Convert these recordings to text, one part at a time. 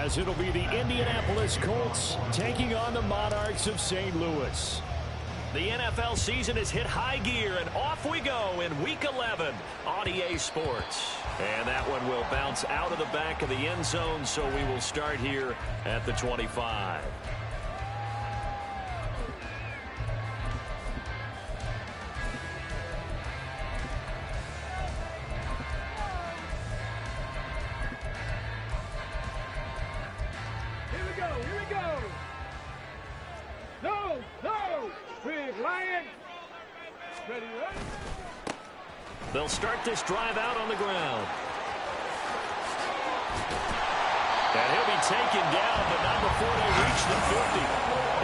as it'll be the Indianapolis Colts taking on the Monarchs of St. Louis. The NFL season has hit high gear, and off we go in Week 11 on EA Sports. And that one will bounce out of the back of the end zone, so we will start here at the 25. They'll start this drive out on the ground. And he'll be taken down, but not before they reach the 50.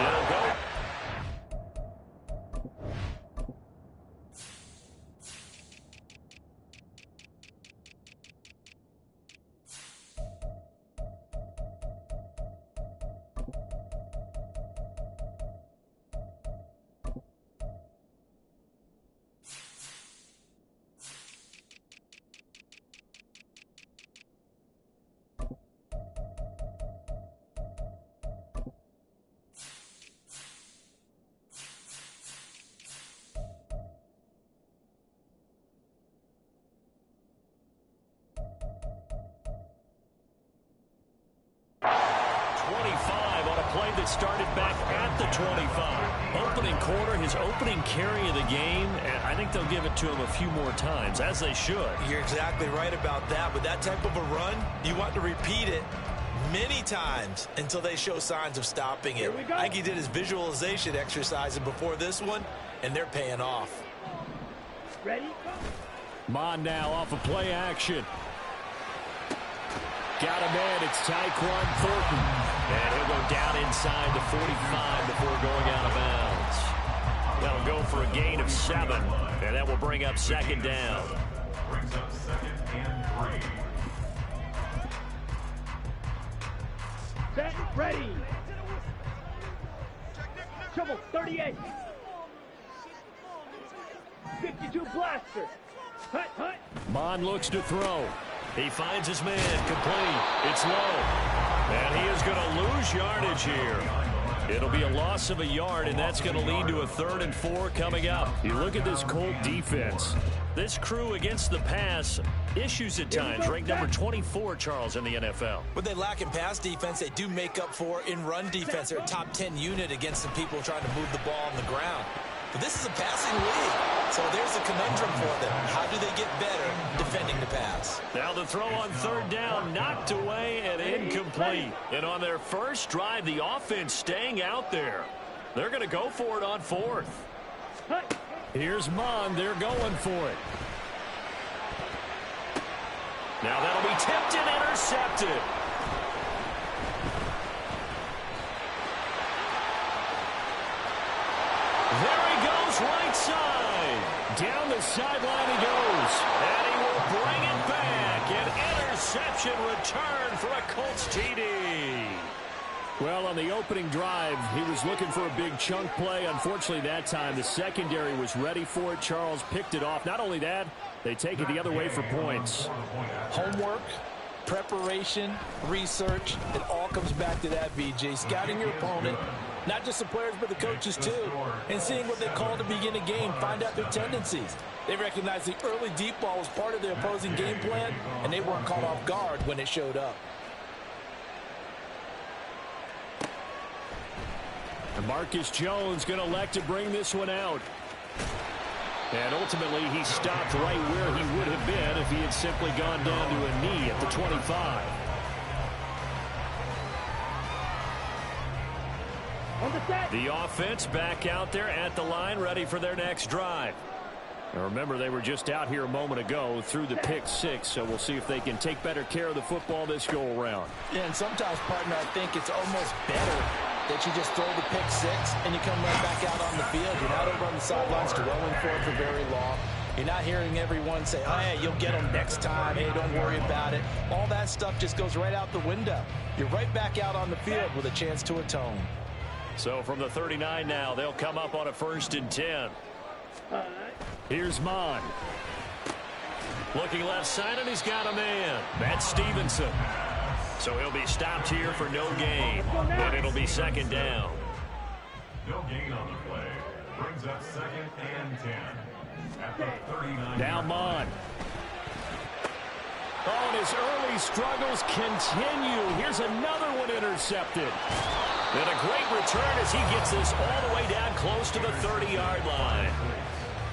It'll go. Started back at the 25. Opening quarter, his opening carry of the game, and I think they'll give it to him a few more times, as they should. You're exactly right about that. With that type of a run, you want to repeat it many times until they show signs of stopping it. I think he did his visualization exercise before this one, and they're paying off. Ready? Mon now off of play action. Got a man, it's Tyquan Thornton. And he'll go down inside the 45 before going out of bounds. That'll go for a gain of 7, and that will bring up second down. Brings up second and 3. Set, ready. Trouble, 38. 52 blaster. Hut, hut. Mon looks to throw. He finds his man, complete. It's low. And he is going to lose yardage here. It'll be a loss of a yard, and that's going to lead to a 3rd and 4 coming up. You look at this Colt defense. This crew against the pass, issues at times, ranked number 24, Charles, in the NFL. What they lack in pass defense, they do make up for in run defense. They're a top 10 unit against the people trying to move the ball on the ground. But this is a passing league, so there's a conundrum for them. How do they get better defending the pass? Now the throw on 3rd down, knocked away and incomplete. And on their first drive, the offense staying out there. They're going to go for it on 4th. Here's Mon. They're going for it. Now that'll be tipped and intercepted. There he goes, right side. Down the sideline he goes. And he will bring it back. An interception return for a Colts TD. Well, on the opening drive, he was looking for a big chunk play. Unfortunately, that time, the secondary was ready for it. Charles picked it off. Not only that, they take it the other way for points. Homework, preparation, research, it all comes back to that, VJ. Scouting your opponent, not just the players, but the coaches too, and seeing what they call to begin a game, find out their tendencies. They recognized the early deep ball was part of the opposing game plan, and they weren't caught off guard when it showed up. And Marcus Jones going to elect to bring this one out. And ultimately, he stopped right where he would have been if he had simply gone down to a knee at the 25. The offense back out there at the line, ready for their next drive. Now remember, they were just out here a moment ago through the pick 6, so we'll see if they can take better care of the football this go-around. Yeah, and sometimes, partner, I think it's almost better that you just throw the pick 6 and you come right back out on the field. You're not over on the sidelines dwelling for it for very long. You're not hearing everyone say, oh, hey, you'll get them next time. Hey, don't worry about it. All that stuff just goes right out the window. You're right back out on the field with a chance to atone. So from the 39 now, they'll come up on a 1st and 10. Here's Mon. Looking left side, and he's got a man. That's Stevenson. So he'll be stopped here for no gain, and it'll be second down. No gain on the play. Brings up 2nd and 10. At the 39. Now Mon. Oh, and his early struggles continue. Here's another one intercepted. And a great return as he gets this all the way down close to the 30-yard line.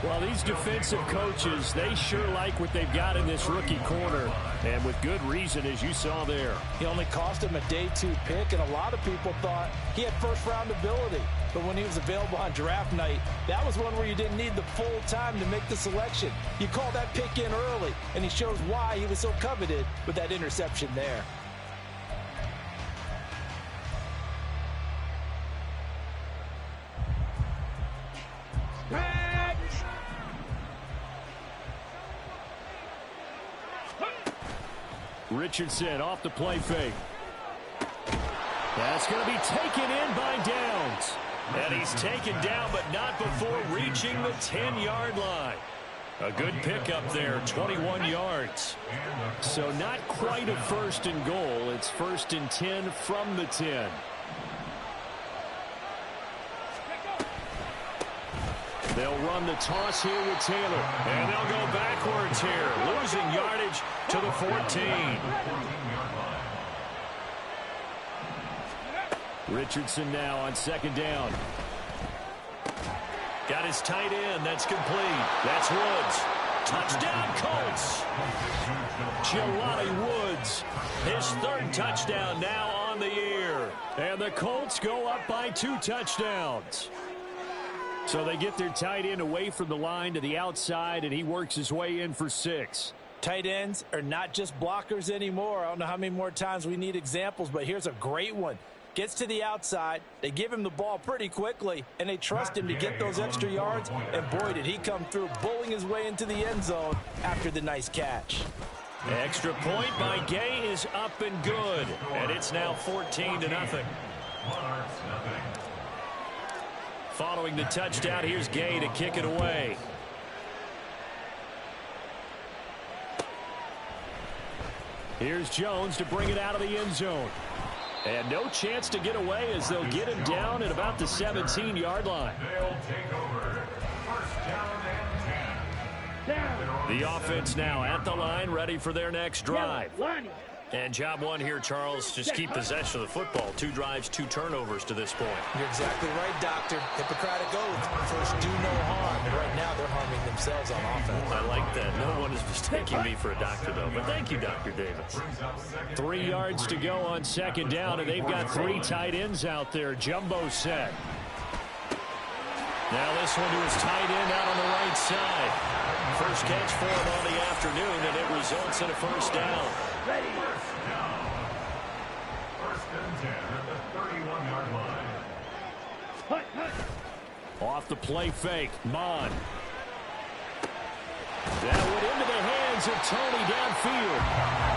Well, these defensive coaches, they sure like what they've got in this rookie corner, and with good reason, as you saw there. He only cost him a day 2 pick, and a lot of people thought he had first-round ability. But when he was available on draft night, that was one where you didn't need the full time to make the selection. You call that pick in early, and he shows why he was so coveted with that interception there. Richardson off the play fake. That's going to be taken in by Downs. And he's taken down, but not before reaching the 10-yard line. A good pickup there, 21 yards. So not quite a 1st and goal. It's 1st and 10 from the 10. They'll run the toss here with Taylor. And they'll go backwards here, losing yardage to the 14. Richardson now on 2nd down. Got his tight end. That's complete. That's Woods. Touchdown, Colts. Jelani Woods, His 3rd touchdown now on the year. and the Colts go up by 2 touchdowns. So they get their tight end away from the line to the outside, and he works his way in for 6. Tight ends are not just blockers anymore. I don't know how many more times we need examples, but here's a great one. Gets to the outside, they give him the ball pretty quickly, and they trust him to get those extra yards, and boy, did he come through, bowling his way into the end zone after the nice catch. Extra point by Gay is up and good, and it's now 14-0. Monarchs nothing. Following the touchdown, here's Gay to kick it away. Here's Jones to bring it out of the end zone. And no chance to get away as they'll get him down at about the 17-yard line. They'll take over. 1st down and 10. Down. The offense now at the line, ready for their next drive. Lonnie. And job 1 here, Charles, just keep possession of the football. 2 drives, 2 turnovers to this point. You're exactly right, Doctor. Hippocratic oath. First, do no harm. And right now, they're harming themselves on offense. I like that. No one is mistaking me for a doctor, though. But thank you, Dr. Davis. 3 yards to go on 2nd down, and they've got 3 tight ends out there. Jumbo set. Now this one to his tight end out on the right side. First catch for him on the afternoon, and it results in a 1st down. Ready. 1st and 10 at the 31-yard line. Hut, hut. Off the play fake, Mon. That went into the hands of Tony downfield.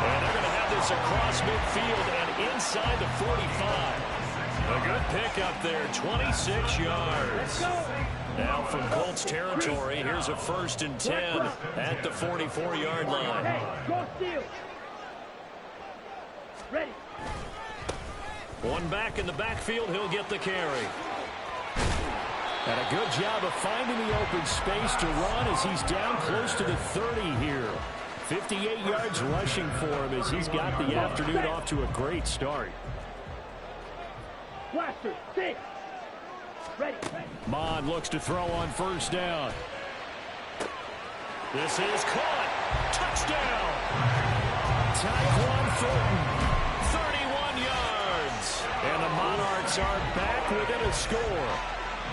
And they're going to have this across midfield and inside the 45. A good pickup there, 26 yards. Now from Colts territory, here's a 1st and 10 at the 44-yard line. Hey, go steal. Ready. One back in the backfield, he'll get the carry. And a good job of finding the open space to run as he's down close to the 30 here. 58 yards rushing for him as he's got the afternoon off to a great start. Blaster, 6. Ready. Mon looks to throw on 1st down. This is caught. Touchdown. Tyquan Thornton. 31 yards. And the Monarchs are back within a score.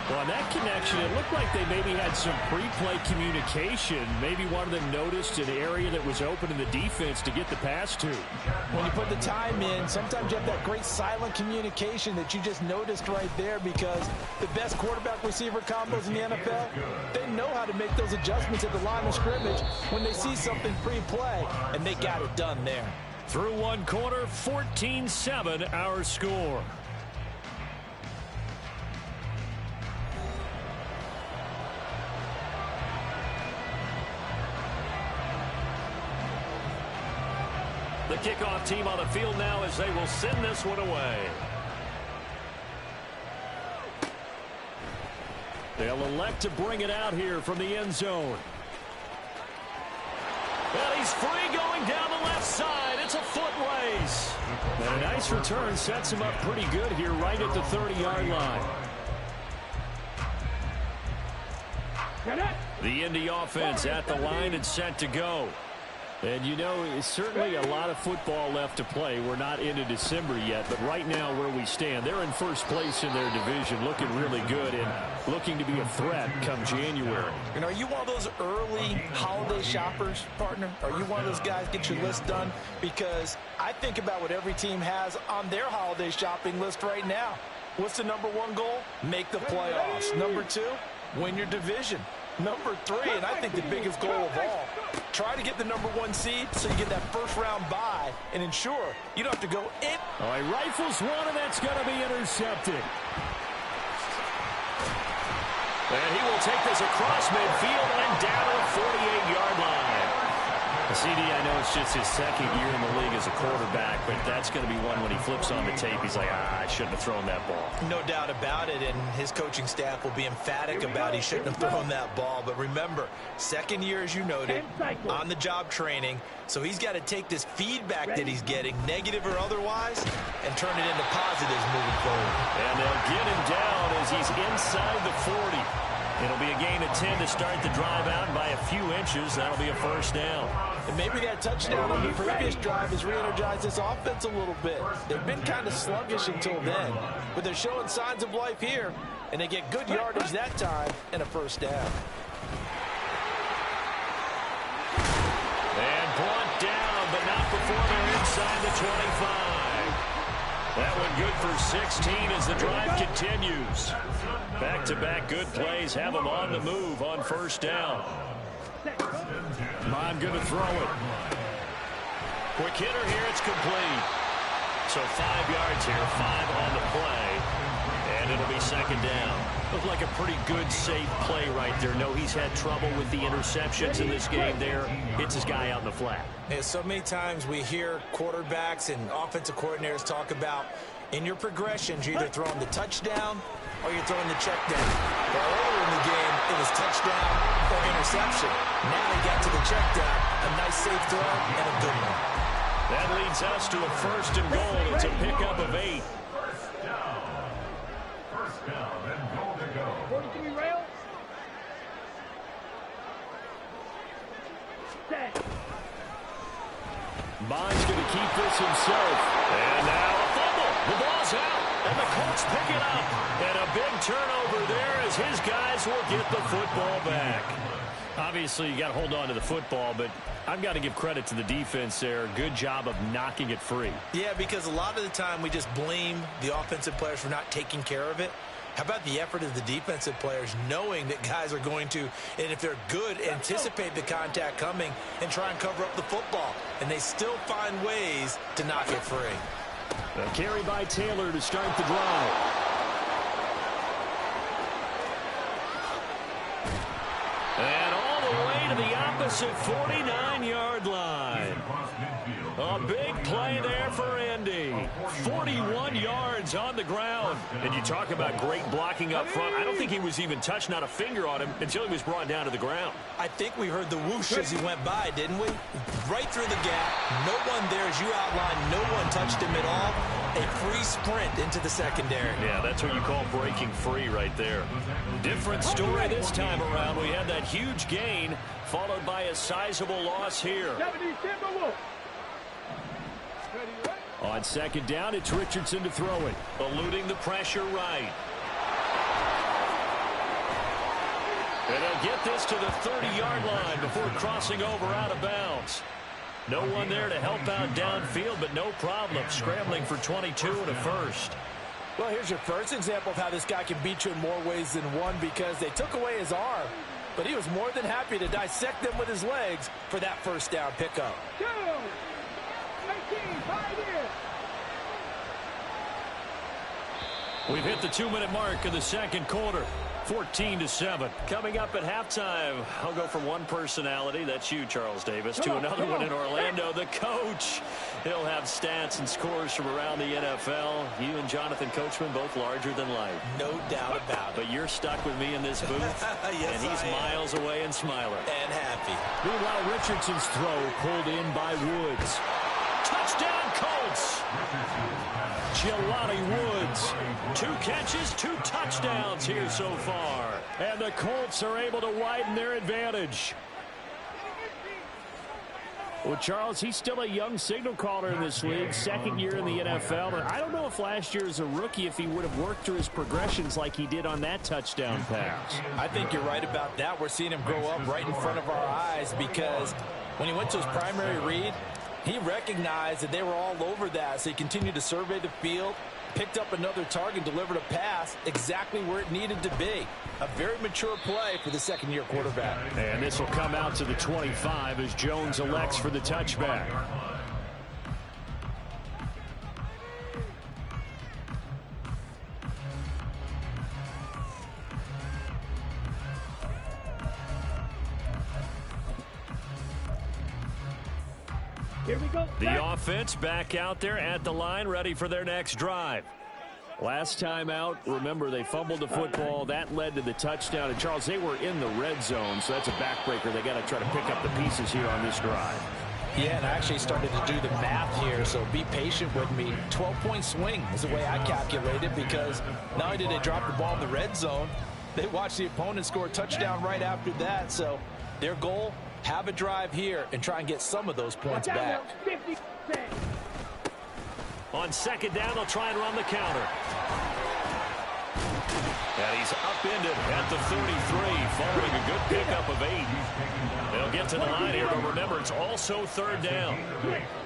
Well, in that connection, it looked like they maybe had some pre-play communication. Maybe one of them noticed an area that was open in the defense to get the pass to. When you put the time in, sometimes you have that great silent communication that you just noticed right there, because the best quarterback-receiver combos in the NFL, they know how to make those adjustments at the line of scrimmage when they see something pre-play, and they got it done there. Through 1 quarter, 14-7 our score. The kickoff team on the field now as they will send this one away. They'll elect to bring it out here from the end zone. And he's free going down the left side. It's a foot race. And a nice return sets him up pretty good here right at the 30-yard line. The Indy offense at the line and set to go. And, you know, it's certainly a lot of football left to play. We're not into December yet, but right now where we stand, they're in first place in their division, looking really good and looking to be a threat come January. And are you one of those early holiday shoppers, partner? Are you one of those guys get your list done? Because I think about what every team has on their holiday shopping list right now. What's the number one goal? Make the playoffs. Number two, win your division. Number three, and I think the biggest goal of all, try to get the number one seed so you get that first round bye and ensure you don't have to go in. All right, rifles one, and that's going to be intercepted. And he will take this across midfield and down to the 48-yard line. CD, I know it's just his second year in the league as a quarterback, but that's going to be one when he flips on the tape. He's like, I shouldn't have thrown that ball. No doubt about it, and his coaching staff will be emphatic about he shouldn't have thrown that ball. But remember, second year, as you noted, on-the-job training, so he's got to take this feedback that he's getting, negative or otherwise, and turn it into positives moving forward. And they'll get him down as he's inside the 40. It'll be a gain of 10 to start the drive out by a few inches. That'll be a first down. And maybe that touchdown on the previous drive has re-energized this offense a little bit. They've been kind of sluggish until then, but they're showing signs of life here, and they get good yardage that time and a first down. And brought down, but not before they're inside the 25. That one good for 16 as the drive continues. Back-to-back good plays have them on the move on first down. I'm going to throw it. Quick hitter here, it's complete. So 5 yards here, 5 on the play, and it'll be second down. Looked like a pretty good, safe play right there. No, he's had trouble with the interceptions in this game there. Hits his guy out in the flat. Yeah, so many times we hear quarterbacks and offensive coordinators talk about in your progressions, you're either throwing the touchdown or you're throwing the check down. Well, earlier in the game, it was touchdown or interception. Now he got to the check down, a nice safe throw, and a good one. That leads us to a first and goal. It's a pickup of 8. First down and goal to go. 43 rail. Set. Bond's going to keep this himself. And now a fumble. The ball's out, and the Colts pick it up. And a big turnover there as his guys will get the football back. Obviously, you got to hold on to the football, but I've got to give credit to the defense there. Good job of knocking it free. Yeah, because a lot of the time we just blame the offensive players for not taking care of it. How about the effort of the defensive players knowing that guys are going to, and if they're good, anticipate the contact coming and try and cover up the football. And they still find ways to knock it free. A carry by Taylor to start the drive. And all the way to the opposite 49-yard line. A big play there for Indy. 41 yards on the ground. And you talk about great blocking up front. I don't think he was even touched, not a finger on him, until he was brought down to the ground. I think we heard the whoosh as he went by, didn't we? Right through the gap. No one there, as you outlined. No one touched him at all. A free sprint into the secondary. Yeah, that's what you call breaking free right there. Different story this time around. We had that huge gain, followed by a sizable loss here. On second down, it's Richardson to throw it. Eluding the pressure right. And they'll get this to the 30-yard line before crossing over out of bounds. No one there to help out downfield, but no problem. Scrambling for 22 and a first. Well, here's your first example of how this guy can beat you in more ways than one, because they took away his arm, but he was more than happy to dissect them with his legs for that first down pickup. 2, 19, 5 years. We've hit the 2-minute mark of the second quarter. 14-7. Coming up at halftime, I'll go from one personality, that's you, Charles Davis, to another one in Orlando, the coach. He'll have stats and scores from around the NFL. You and Jonathan Coachman, both larger than life. No doubt about it. But you're stuck with me in this booth, yes, and he's miles away and smiling. And happy. Meanwhile, Richardson's throw pulled in by Woods. Touchdown, Colts! Jelani Woods. 2 catches, 2 touchdowns here so far. And the Colts are able to widen their advantage. Well, Charles, he's still a young signal caller in this league, second year in the NFL. And I don't know if last year as a rookie, if he would have worked through his progressions like he did on that touchdown pass. I think you're right about that. We're seeing him grow up right in front of our eyes because when he went to his primary read, he recognized that they were all over that, so he continued to survey the field, picked up another target, delivered a pass exactly where it needed to be. A very mature play for the second-year quarterback. And this will come out to the 25 as Jones elects for the touchback. Here we go. The offense back out there at the line, ready for their next drive. Last time out, remember, they fumbled the football. That led to the touchdown. And, Charles, they were in the red zone, so that's a backbreaker. They got to try to pick up the pieces here on this drive. Yeah, and I actually started to do the math here, so be patient with me. 12-point swing is the way I calculate it because not only did they drop the ball in the red zone, they watched the opponent score a touchdown right after that. So their goal, have a drive here and try and get some of those points back. 50 cents. On second down, they'll try and run the counter. And he's upended at the 33, following a good pickup of 8. They'll get to the line here, but remember, it's also third down.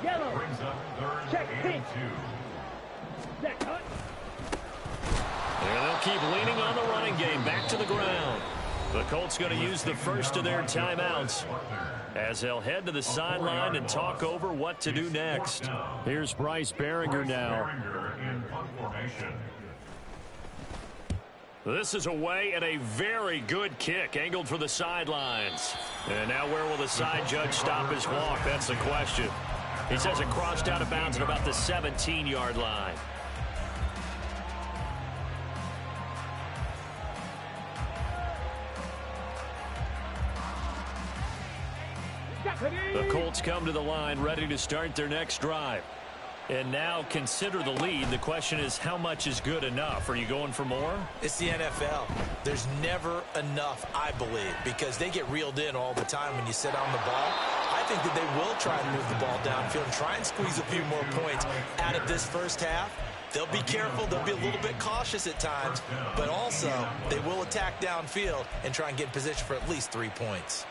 Yellow. Check pink. That cut. And they'll keep leaning on the running game, back to the ground. The Colts going to use the first of their timeouts as they'll head to the sideline and talk over what to do next. Here's Bryce Behringer now. This is away and a very good kick angled for the sidelines. And now where will the side judge stop his walk? That's the question. He says it crossed out of bounds at about the 17-yard line. The Colts come to the line ready to start their next drive. And now consider the lead. The question is, how much is good enough? Are you going for more? It's the NFL. There's never enough, I believe, because they get reeled in all the time when you sit on the ball. I think that they will try and move the ball downfield and try and squeeze a few more points out of this first half. They'll be careful. They'll be a little bit cautious at times, but also they will attack downfield and try and get in position for at least 3 points.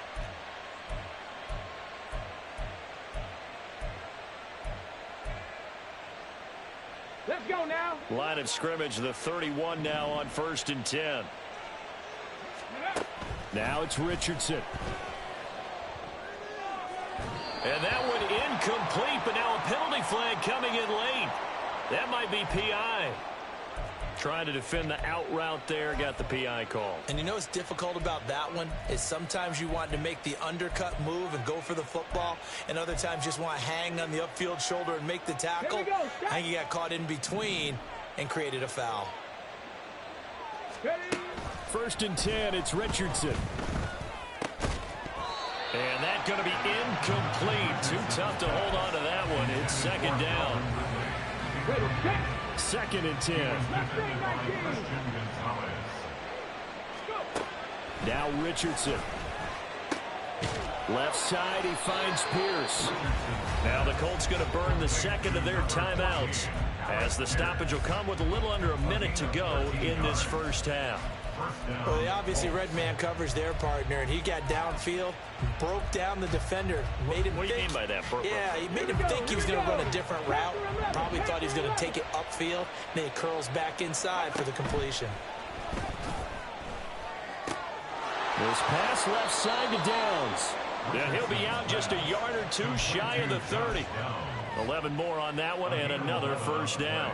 Let's go now. Line of scrimmage, the 31 now on 1st and 10. Now it's Richardson. And that one incomplete, but now a penalty flag coming in late. That might be PI. Trying to defend the out route there, got the PI call. And you know what's difficult about that one is sometimes you want to make the undercut move and go for the football, and other times just want to hang on the upfield shoulder and make the tackle. I think he got caught in between and created a foul. 1st and 10, it's Richardson. And that's going to be incomplete. Too tough to hold on to that one. It's 2nd down. 2nd and 10. Now Richardson. Left side, he finds Pierce. Now the Colts going to burn the second of their timeouts as the stoppage will come with a little under a minute to go in this first half. Well, they obviously red man covers their partner, and he got downfield, broke down the defender, made him What do you mean by that, Burke? Yeah, he made him think he was going to run a different route. Probably thought he was going to take it upfield. Then he curls back inside for the completion. This pass left side to Downs. And he'll be out just a yard or two shy of the 30. 11 more on that one and another first down.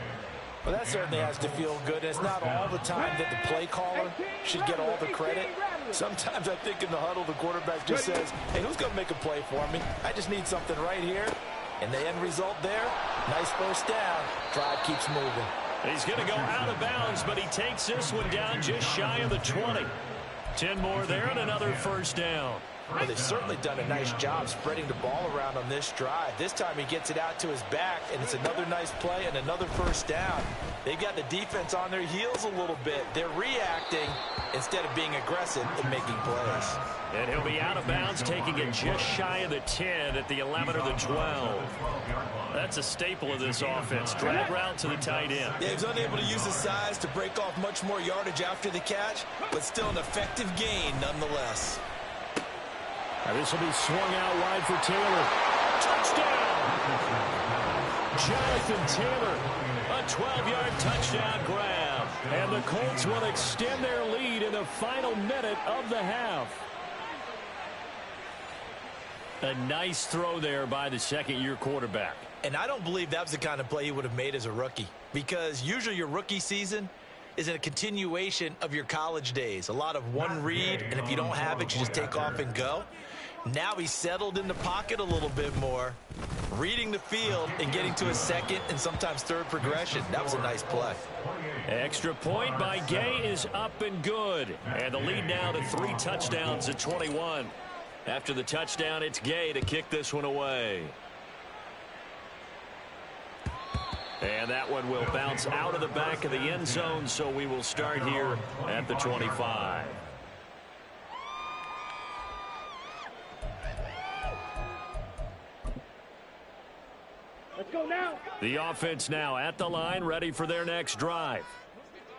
Well, that certainly has to feel good. It's not all the time that the play caller should get all the credit. Sometimes I think in the huddle, the quarterback just says, hey, who's going to make a play for me? I just need something right here. And the end result there, nice first down. Drive keeps moving. He's going to go out of bounds, but he takes this one down just shy of the 20. 10 more there and another first down. Well, they've certainly done a nice job spreading the ball around on this drive. This time he gets it out to his back, and it's another nice play and another first down. They've got the defense on their heels a little bit. They're reacting instead of being aggressive and making plays. And he'll be out of bounds, taking it just shy of the 10 at the 11 or the 12. That's a staple of this offense. Drag route to the tight end. Yeah, he's unable to use his size to break off much more yardage after the catch, but still an effective gain nonetheless. Now this will be swung out wide for Taylor. Touchdown! Jonathan Taylor, a 12-yard touchdown grab. And the Colts will extend their lead in the final minute of the half. A nice throw there by the second-year quarterback. And I don't believe that was the kind of play he would have made as a rookie, because usually your rookie season is a continuation of your college days. A lot of one read, and if you don't have it, you just take off and go. Now he's settled in the pocket a little bit more, reading the field and getting to a second and sometimes third progression. That was a nice play. Extra point by Gay is up and good. And the lead now to 3 touchdowns at 21. After the touchdown, it's Gay to kick this one away. And that one will bounce out of the back of the end zone, so we will start here at the 25. Let's go now. The offense now at the line, ready for their next drive.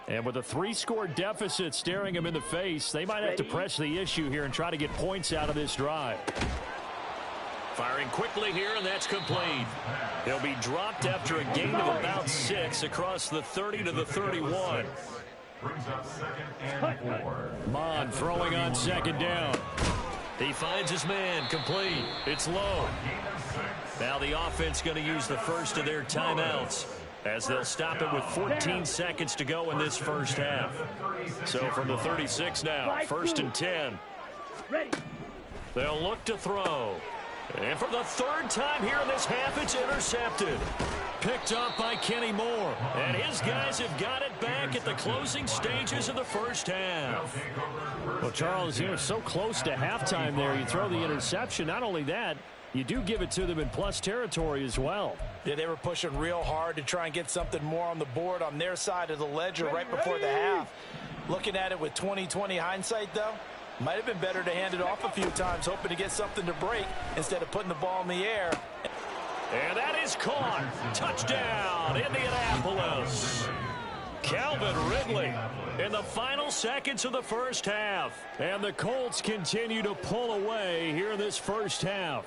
And with a 3-score deficit staring them in the face, they might have to press the issue here and try to get points out of this drive. Firing quickly here, and that's complete. He'll be dropped after a gain of about 6 across the 30 to the 31. Brings up 2nd and 4. Mon throwing on 2nd down. He finds his man, complete. It's low. Now the offense going to use the first of their timeouts as they'll stop it with 14 seconds to go in this first half. So from the 36 now, 1st and 10. They'll look to throw. And for the 3rd time here in this half, it's intercepted. Picked up by Kenny Moore. And his guys have got it back at the closing stages of the first half. Well, Charles, you know, so close to halftime there. You throw the interception. Not only that, you do give it to them in plus territory as well. Yeah, they were pushing real hard to try and get something more on the board on their side of the ledger right before the half. Looking at it with 20/20 hindsight, though, might have been better to hand it off a few times, hoping to get something to break instead of putting the ball in the air. And that is caught. Touchdown, Indianapolis. Calvin Ridley in the final seconds of the first half. And the Colts continue to pull away here in this first half.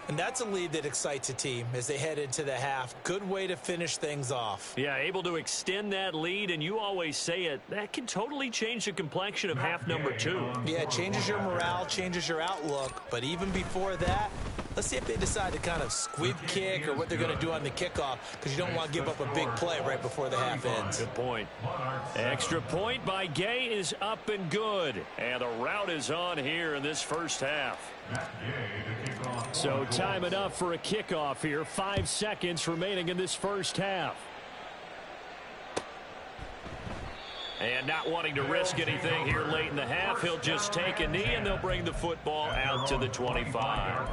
And that's a lead that excites a team as they head into the half. Good way to finish things off. Yeah, able to extend that lead, and you always say it, that can totally change the complexion of half number 2. Yeah, it changes your morale, changes your outlook. But even before that, let's see if they decide to kind of squib kick or what they're going to do on the kickoff, because you don't want to give up a big play right before the half ends. Good point. Extra point by Gay is up and good. And the route is on here in this first half. So time enough for a kickoff here. 5 seconds remaining in this first half. And not wanting to risk anything here late in the half, he'll just take a knee and they'll bring the football out to the 25.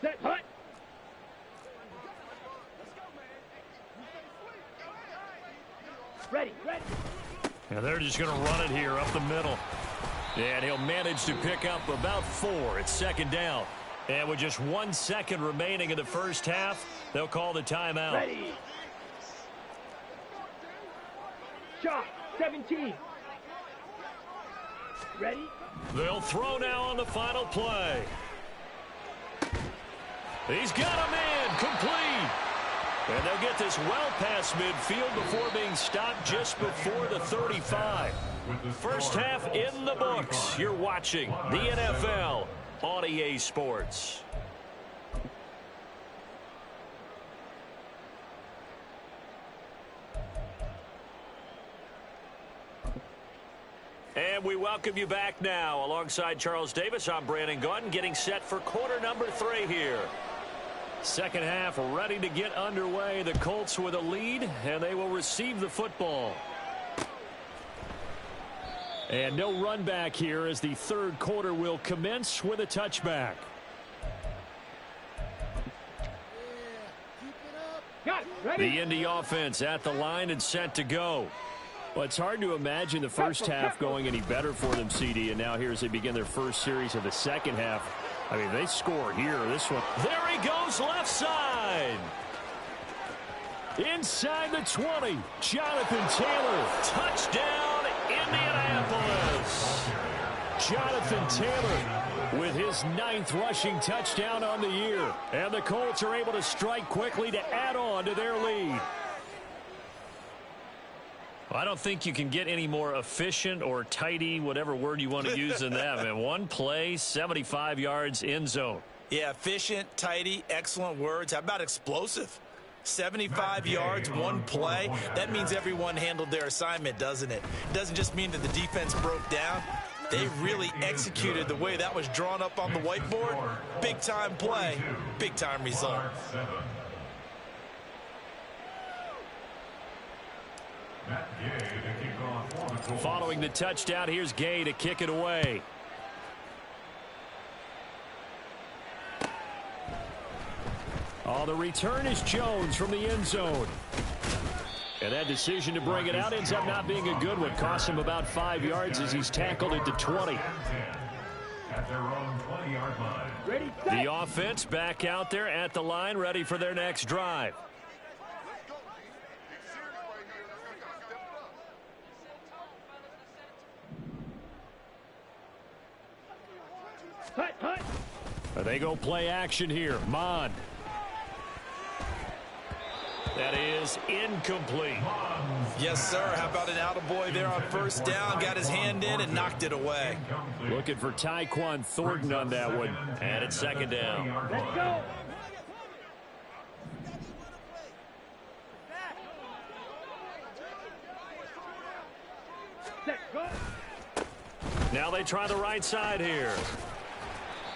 Set, hut. Ready. And they're just going to run it here up the middle. And he'll manage to pick up about 4. It's 2nd down. And with just 1 second remaining in the first half, they'll call the timeout. Ready. Shot, 17. Ready. They'll throw now on the final play. He's got him in, complete. And they'll get this well past midfield before being stopped just before the 35. First half in the books. You're watching the NFL on EA Sports. And we welcome you back now. Alongside Charles Davis, I'm Brandon Gaudin, getting set for quarter number 3 here. Second half ready to get underway. The Colts with a lead, and they will receive the football. And no run back here as the third quarter will commence with a touchback. The Indy offense at the line and set to go. Well, it's hard to imagine the first half going any better for them, CD, and now here as they begin their first series of the second half. I mean, they score here. This one. There he goes, left side. Inside the 20, Jonathan Taylor. Touchdown, Indianapolis. Jonathan Taylor with his 9th rushing touchdown on the year. And the Colts are able to strike quickly to add on to their lead. I don't think you can get any more efficient or tidy, whatever word you want to use in that. Man, one play, 75 yards, end zone. Yeah, efficient, tidy, excellent words. How about explosive? 75 yards, one play. That means everyone handled their assignment, doesn't it? It doesn't just mean that the defense broke down. They really executed the way that was drawn up on the whiteboard. Big-time play, big-time result. Following the touchdown, here's Gay to kick it away. Oh, the return is Jones from the end zone. And that decision to bring it out ends up not being a good one. Costs him about 5 yards as he's tackled at the 20. The offense back out there at the line, ready for their next drive. They go play action here. Mon. That is incomplete. Yes, sir. How about an attaboy there on first down? Got his hand in and knocked it away. Looking for Tyquan Thornton on that one. And it's second down. Let's go. Set, go. Now they try the right side here.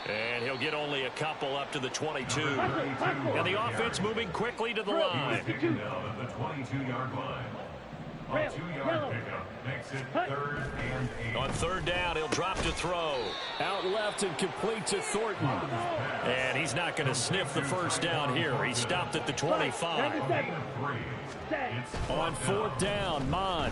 And he'll get only a couple up to the 22. And the offense moving quickly to the line. The 22-yard line. A 2-yard pickup makes it 3rd and 8. On third down, he'll drop to throw. Out left and complete to Thornton. And he's not going to sniff the first down here. He stopped at the 25. On fourth down, Mon.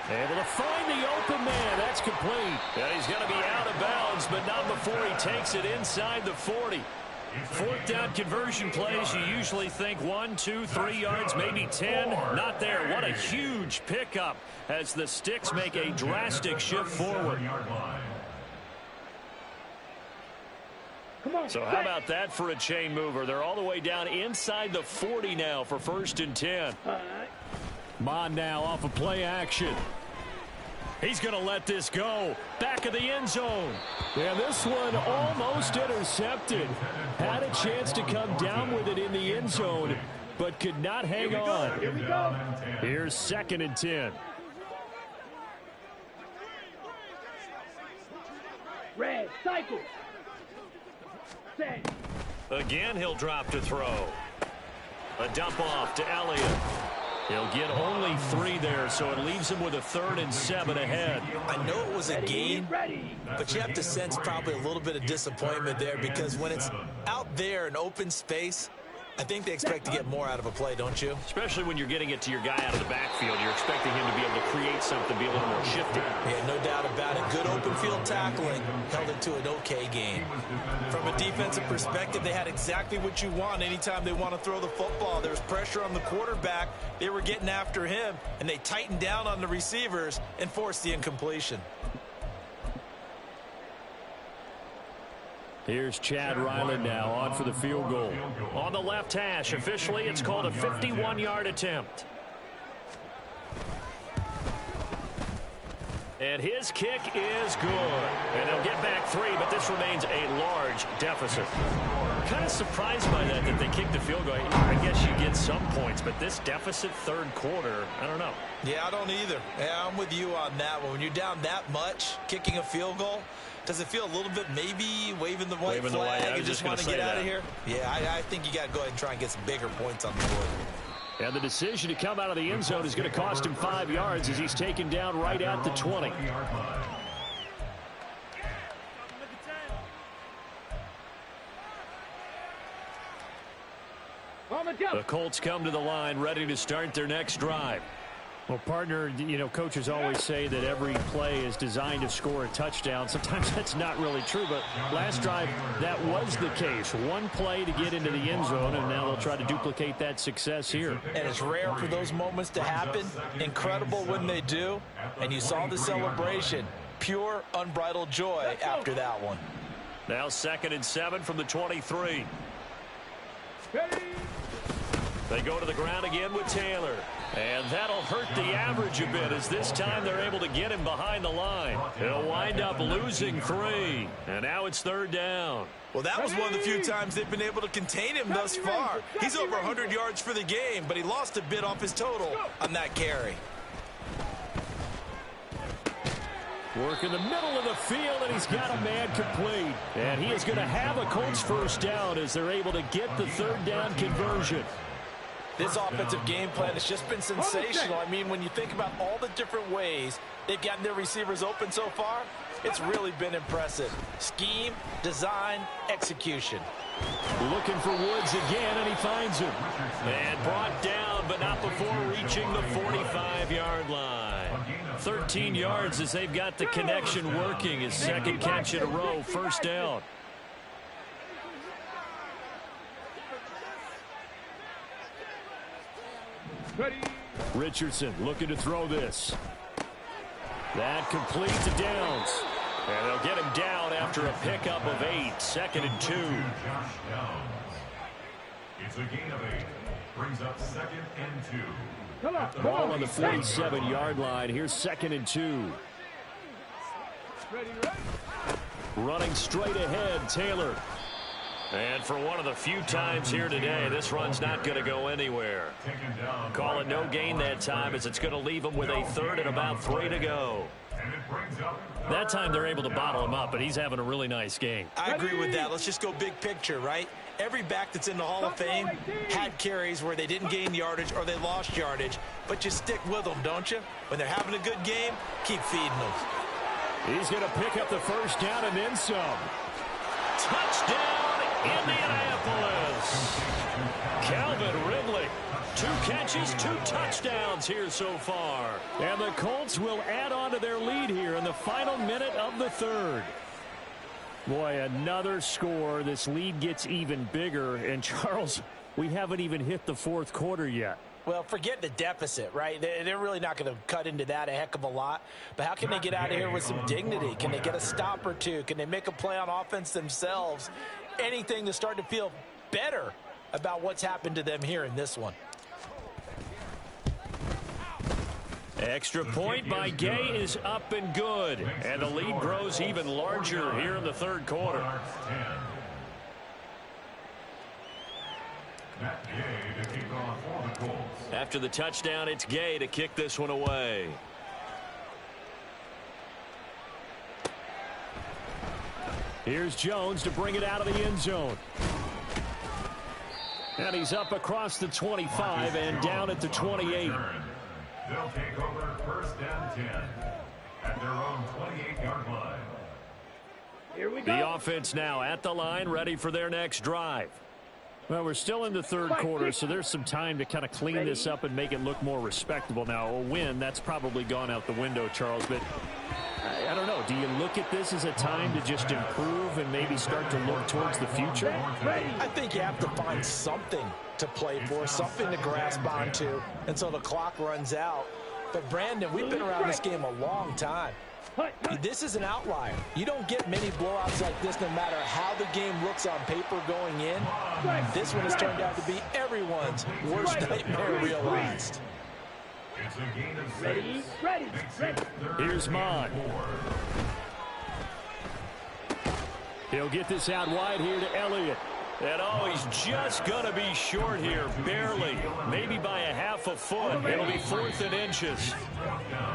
Able to find the open man. That's complete. And he's going to be out of bounds, but not before he takes it inside the 40. Fourth down conversion plays, you usually think 1, 2, 3 yards, maybe 10. Not there. What a huge pickup as the sticks make a drastic shift forward. So how about that for a chain mover? They're all the way down inside the 40 now for 1st and 10. Mon now off of play action. He's going to let this go. Back of the end zone. And this one almost intercepted. Had a chance to come down with it in the end zone, but could not hang on. Here we go. Here's 2nd and 10. Red, cycle. Set. Again, he'll drop to throw. A dump off to Elliott. He'll get only 3 there, so it leaves him with a 3rd and 7 ahead. I know it was a gain, but you have to sense probably a little bit of disappointment there because when it's out there in open space, I think they expect to get more out of a play, don't you? Especially when you're getting it to your guy out of the backfield. You're expecting him to be able to create something, be a little more shifty. Yeah, no doubt about it. Good open field tackling held it to an okay game. From a defensive perspective, they had exactly what you want anytime they want to throw the football. There was pressure on the quarterback. They were getting after him, and they tightened down on the receivers and forced the incompletion. Here's Chad Ryland now on for the field goal. On the left hash, officially it's called a 51-yard attempt. And his kick is good. And they'll get back 3, but this remains a large deficit. kind of surprised by that they kicked the field goal. I guess you get some points, but this deficit third quarter, I don't know. Yeah, I don't either. Yeah, I'm with you on that one. When you're down that much, kicking a field goal, does it feel a little bit maybe waving the white flag? You just want to get out of here? Yeah, I think you got to go ahead and try and get some bigger points on the board. And the decision to come out of the end zone is going to cost him 5 yards as he's taken down right at the 20. The Colts come to the line ready to start their next drive. Well, partner, you know, coaches always say that every play is designed to score a touchdown. Sometimes that's not really true, but last drive, that was the case. One play to get into the end zone, and now they'll try to duplicate that success here. And it's rare for those moments to happen. Incredible when they do. And you saw the celebration. Pure, unbridled joy after that one. Now 2nd and 7 from the 23. They go to the ground again with Taylor. And that'll hurt the average a bit as this time they're able to get him behind the line. He'll wind up losing 3. And now it's 3rd down. Well, that was one of the few times they've been able to contain him thus far. He's over 100 yards for the game, but he lost a bit off his total on that carry. Work in the middle of the field, and he's got a man complete. And he is going to have a Colts first down as they're able to get the 3rd down conversion. This offensive game plan has just been sensational. I mean, when you think about all the different ways they've gotten their receivers open so far, it's really been impressive. Scheme, design, execution. Looking for Woods again, and he finds him. And brought down, but not before reaching the 45-yard line. 13 yards as they've got the connection working. His 2nd catch in a row, 1st down. Richardson looking to throw this. That completes to Downs. And they'll get him down after a pickup of 8. 2nd and 2. It's a gain of 8. Brings up 2nd and 2. Ball on the 47-yard line. Here's 2nd and 2. Running straight ahead, Taylor. And for one of the few times here today, this run's not going to go anywhere. Call it no gain that time as it's going to leave him with a 3rd and about 3 to go. That time they're able to bottle him up, but he's having a really nice game. I agree with that. Let's just go big picture, right? Every back that's in the Hall of Fame had carries where they didn't gain yardage or they lost yardage, but you stick with them, don't you? When they're having a good game, keep feeding them. He's going to pick up the 1st down and then some. Touchdown, Indianapolis. Calvin Ridley. 2 catches, 2 touchdowns here so far. And the Colts will add on to their lead here in the final minute of the 3rd. Boy, another score. This lead gets even bigger. And, Charles, we haven't even hit the 4th quarter yet. Well, forget the deficit, right? They're really not going to cut into that a heck of a lot. But how can they get out of here with some dignity? Can they get a stop or two? Can they make a play on offense themselves? Anything to start to feel better about what's happened to them here in this one. Extra point by Gay is up and good. And the lead grows even larger here in the 3rd quarter. After the touchdown, it's Gay to kick this one away. Here's Jones to bring it out of the end zone. And he's up across the 25 and down at the 28. They'll take over 1st and 10 at their own 28-yard line. Here we go. The offense now at the line, ready for their next drive. Well, we're still in the 3rd quarter, so there's some time to kind of clean this up and make it look more respectable. Now, a win, that's probably gone out the window, Charles, but I don't know. Do you look at this as a time to just improve and maybe start to look towards the future? I think you have to find something to play for, something to grasp onto until the clock runs out. But, Brandon, we've been around this game a long time. This is an outlier. You don't get many blowouts like this no matter how the game looks on paper going in. This one has turned out to be everyone's worst nightmare realized. It's a gain of 6. Ready. Here's Mon. He'll get this out wide here to Elliott. And oh, he's just going to be short here, barely, maybe by a half a foot. It'll be 4th and inches.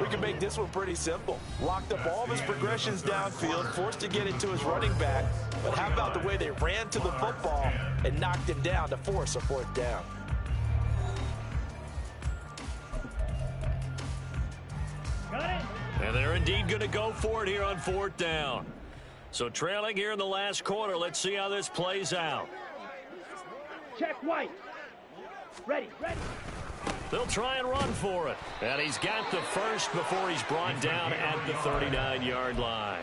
We can make this one pretty simple. Locked up all of his progressions downfield, forced to get it to his running back. But how about the way they ran to the football and knocked him down to force a 4th down? And they're indeed going to go for it here on 4th down. So trailing here in the last quarter, let's see how this plays out. Check white. Ready. They'll try and run for it. And he's got the first before he's brought down at the 39-yard line.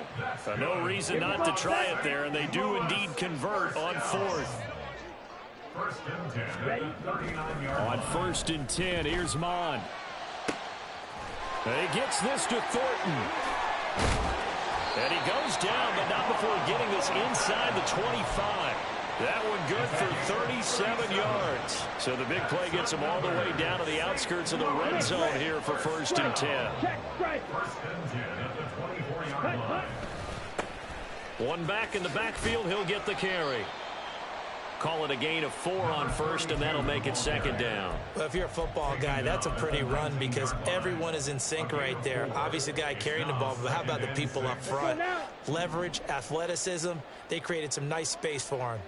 No reason not to try it there, and they do indeed convert on 4th. First and 10 at the 39-yard line. On 1st and 10, here's Mon. He gets this to Thornton. And he goes down, but not before getting this inside the 25. That one good for 37 yards. So the big play gets him all the way down to the outskirts of the red zone here for 1st and 10. First and 10 at the 24-yard line. One back in the backfield, he'll get the carry. Call it a gain of 4 on 1st, and that'll make it 2nd down. Well, if you're a football guy, that's a pretty run because everyone is in sync right there. Obviously, the guy carrying the ball, but how about the people up front? Leverage, athleticism, they created some nice space for him.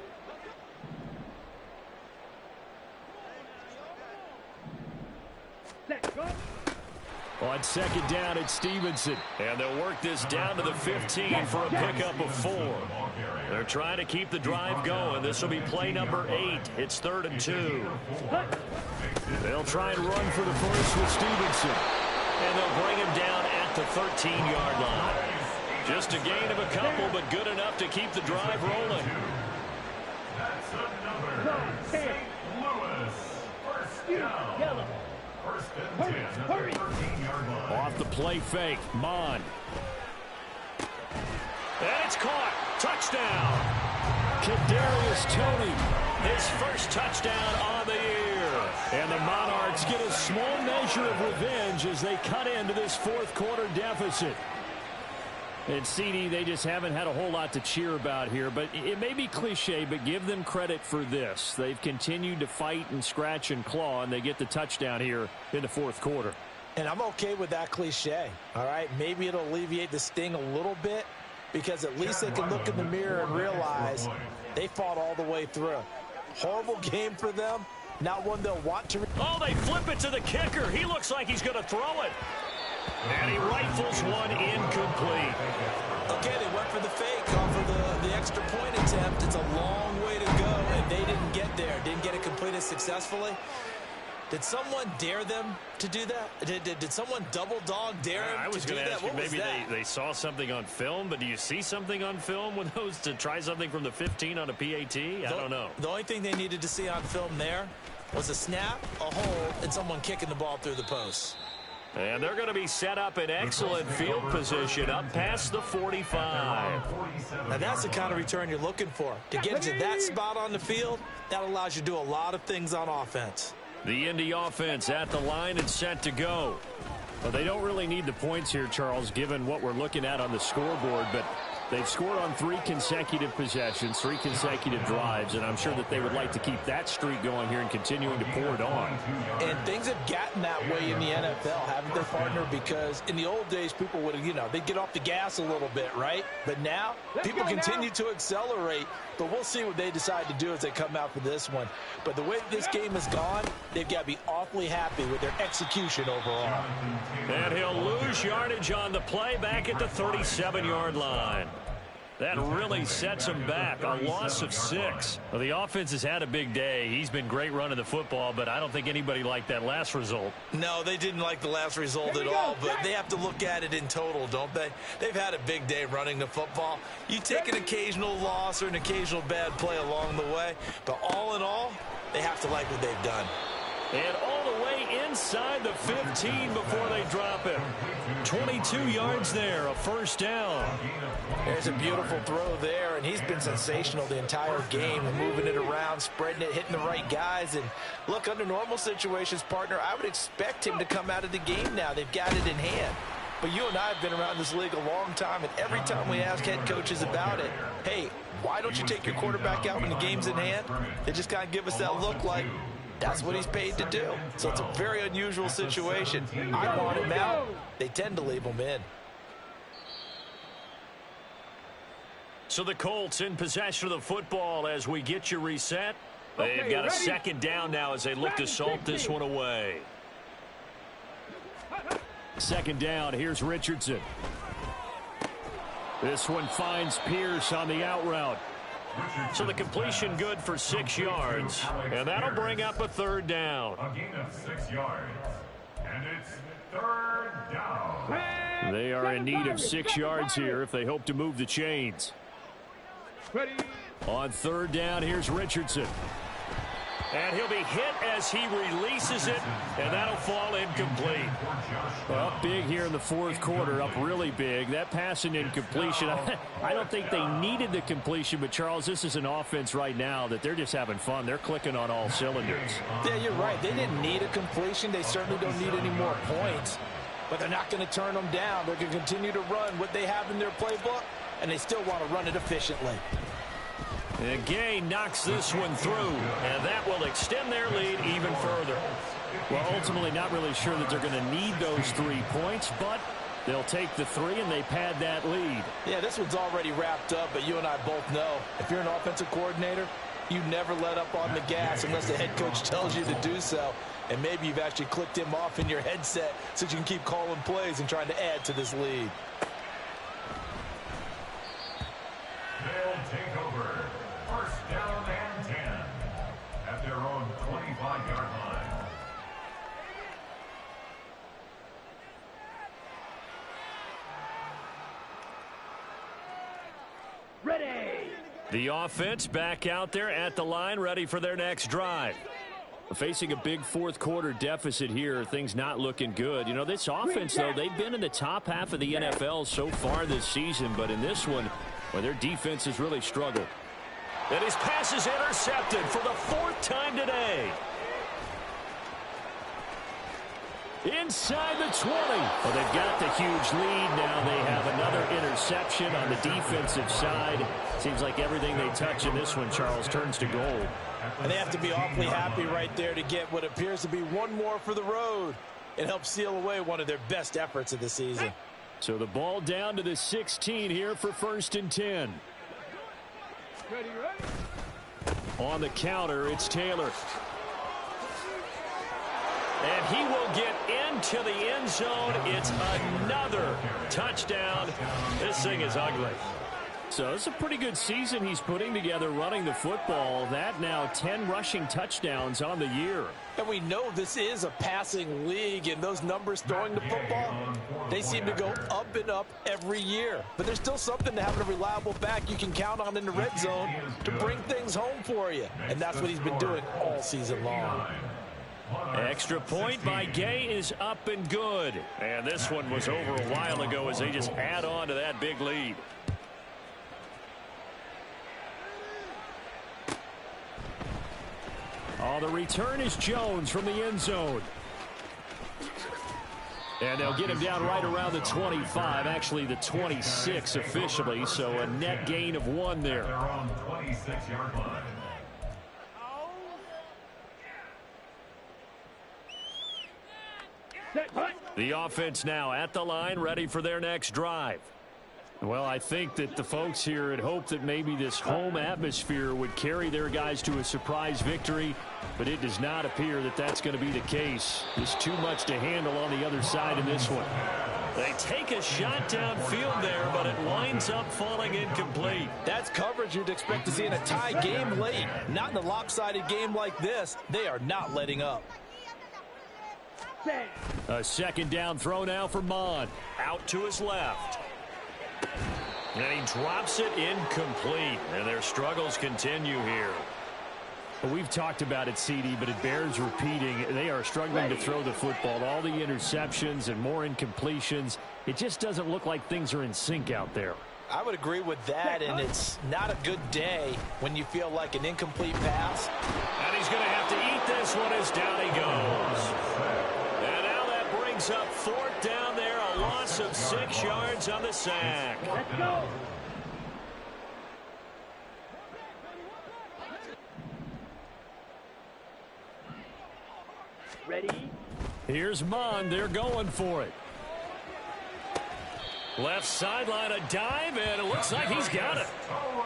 On 2nd down, it's Stevenson. And they'll work this down to the 15 for a pickup of 4. They're trying to keep the drive going. This will be play number 8. It's 3rd and 2. They'll try and run for the first with Stevenson. And they'll bring him down at the 13-yard line. Just a gain of a couple, but good enough to keep the drive rolling. That's another St. Louis first down. First and 10 at the 13-yard line. Off the play fake, Mon. And it's caught. Touchdown. Kadarius Toney, his first touchdown on the year. And the Monarchs get a small measure of revenge as they cut into this 4th quarter deficit. And CD, they just haven't had a whole lot to cheer about here, but it may be cliche, but give them credit for this. They've continued to fight and scratch and claw, and they get the touchdown here in the 4th quarter. And I'm okay with that cliche, all right? Maybe it'll alleviate the sting a little bit because at least they can look in the mirror and realize they fought all the way through. Horrible game for them, not one they'll want to. Oh, they flip it to the kicker. He looks like he's going to throw it. And he rifles one incomplete. Okay, they went for the fake off of the extra point attempt. It's a long way to go, and they didn't get there. Didn't get it completed successfully. Did someone dare them to do that? Did someone double dog dare them I was to do going to that? ask you, maybe they saw something on film, but do you see something on film with those to try something from the 15 on a PAT? I don't know. The only thing they needed to see on film there was a snap, a hold, and someone kicking the ball through the post. And they're going to be set up in excellent field position up past the 45. Now that's the kind of return you're looking for. To get to that spot on the field, that allows you to do a lot of things on offense. The Indy offense at the line and set to go. Well, they don't really need the points here, Charles, given what we're looking at on the scoreboard, but they've scored on 3 consecutive possessions, 3 consecutive drives, and I'm sure that they would like to keep that streak going here and continuing to pour it on. And things have gotten that way in the NFL, haven't they, partner? Because in the old days, people would have, they'd get off the gas a little bit, right? But now, people continue to accelerate, but we'll see what they decide to do as they come out for this one. But the way this game has gone, they've got to be awfully happy with their execution overall. And he'll lose yardage on the play back at the 37-yard line. That really sets him back. A loss of 6. Well, the offense has had a big day. He's been great running the football, but I don't think anybody liked that last result. No, they didn't like the last result at all, but they have to look at it in total, don't they? They've had a big day running the football. You take an occasional loss or an occasional bad play along the way, but all in all, they have to like what they've done. And all the way inside the 15 before they drop him. 22 yards there, a first down. There's a beautiful throw there, and he's been sensational the entire game, moving it around, spreading it, hitting the right guys. And look, under normal situations, partner, I would expect him to come out of the game now. They've got it in hand. But you and I have been around this league a long time, and every time we ask head coaches about it, hey, why don't you take your quarterback out when the game's in hand? They just kind of give us that look like that's what he's paid to do. So it's a very unusual situation. I want him out. They tend to leave him in. So the Colts in possession of the football as we get you reset. They've got a second down now as they look to salt this one away. Second down, here's Richardson. This one finds Pierce on the out route. So the completion good for 6 yards, and that'll bring up a third down. A gain of 6 yards, and it's third down. They are in need of 6 yards here if they hope to move the chains. On third down, here's Richardson. And he'll be hit as he releases it, and that'll fall incomplete. Up big here in the fourth quarter, up really big. That pass and incompletion, I don't think they needed the completion, but Charles, this is an offense right now that they're just having fun. They're clicking on all cylinders. Yeah, you're right. They didn't need a completion. They certainly don't need any more points, but they're not going to turn them down. They're going to continue to run what they have in their playbook, and they still want to run it efficiently. And Gay knocks this one through, and that will extend their lead even further. Well, ultimately not really sure that they're going to need those 3 points, but they'll take the 3 and they pad that lead. Yeah, this one's already wrapped up, but you and I both know if you're an offensive coordinator, you never let up on the gas unless the head coach tells you to do so. And maybe you've actually clicked him off in your headset so you can keep calling plays and trying to add to this lead. They'll take over. First down and 10 at their own 25-yard line. Ready. The offense back out there at the line, ready for their next drive. Facing a big fourth quarter deficit here, things not looking good. You know, this offense, though, they've been in the top half of the NFL so far this season, but in this one, well, their defense has really struggled. And his pass is intercepted for the 4th time today. Inside the 20. Well, they've got the huge lead. Now they have another interception on the defensive side. Seems like everything they touch in this one, Charles, turns to gold. And they have to be awfully happy right there to get what appears to be one more for the road. It helps seal away one of their best efforts of the season. So the ball down to the 16 here for 1st and 10. Ready. On the counter, it's Taylor. And he will get into the end zone. It's another touchdown. This thing is ugly. So it's a pretty good season he's putting together running the football. That now 10 rushing touchdowns on the year. And we know this is a passing league, and those numbers throwing the football, they seem to go up and up every year. But there's still something to having a reliable back you can count on in the red zone to bring things home for you. And that's what he's been doing all season long. Extra point by Gay is up and good. And this one was over a while ago as they just add on to that big lead. Oh, the return is Jones from the end zone. And they'll get him down right around the 25, actually the 26 officially, so a net gain of 1 there. Their own 26-yard line. The offense now at the line, ready for their next drive. Well, I think that the folks here had hoped that maybe this home atmosphere would carry their guys to a surprise victory, but it does not appear that that's going to be the case. There's too much to handle on the other side in this one. They take a shot downfield there, but it winds up falling incomplete. That's coverage you'd expect to see in a tie game late. Not in a lopsided game like this. They are not letting up. A second down throw now for Mon. Out to his left. And he drops it incomplete. And their struggles continue here. Well, we've talked about it, CD, but it bears repeating. They are struggling to throw the football. All the interceptions and more incompletions. It just doesn't look like things are in sync out there. I would agree with that, and it's not a good day when you feel like an incomplete pass. And he's going to have to eat this one as down he goes. And now that brings up 4th down there, a loss of 6 yards on the sack. Let's go. Ready? Here's Mon. They're going for it. Left sideline, a dive, and it looks like he's got it.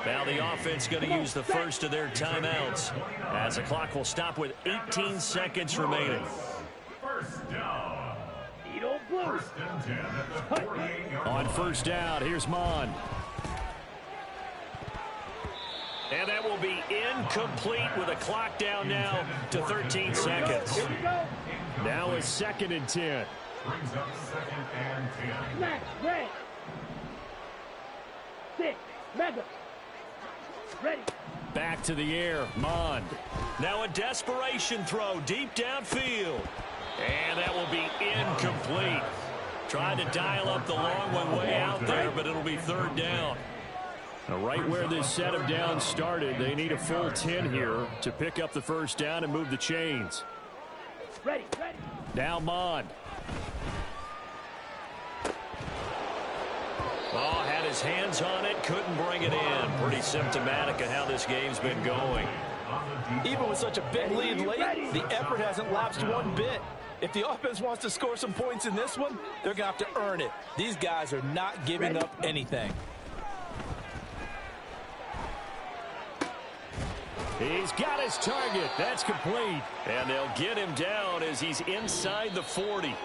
Now the offense going to use the first of their timeouts as the clock will stop with 18 seconds remaining. First down. Edo Blue. First and 10 at the 48-yard line. On first down, here's Mon. And that will be incomplete with a clock down now to 13 seconds. Here we go. Now it's 2nd and 10. Brings up 2nd and 10. Smash. Red. 6. Mega. Ready. Back to the air, Mon. Now a desperation throw deep downfield. And that will be incomplete. Trying to dial up the long one way out there, but it'll be 3rd down. Now, right where this set of downs started, they need a full 10 here to pick up the first down and move the chains. Ready. Ready. Now Mon. Oh, had his hands on it, couldn't bring it in. Pretty symptomatic of how this game's been going. Even with such a big lead late, the effort hasn't lapsed one bit. If the offense wants to score some points in this one, they're going to have to earn it. These guys are not giving up anything. He's got his target. That's complete. And they'll get him down as he's inside the 40.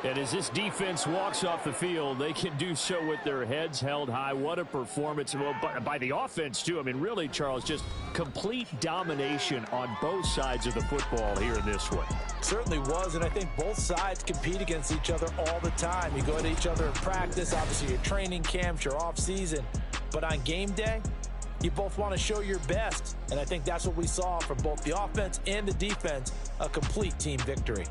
And as this defense walks off the field, they can do so with their heads held high. What a performance by the offense, too. I mean, really, Charles, just complete domination on both sides of the football here in this one. Certainly was, and I think both sides compete against each other all the time. You go at each other in practice, obviously your training camps, your off-season. But on game day, you both want to show your best. And I think that's what we saw from both the offense and the defense, a complete team victory.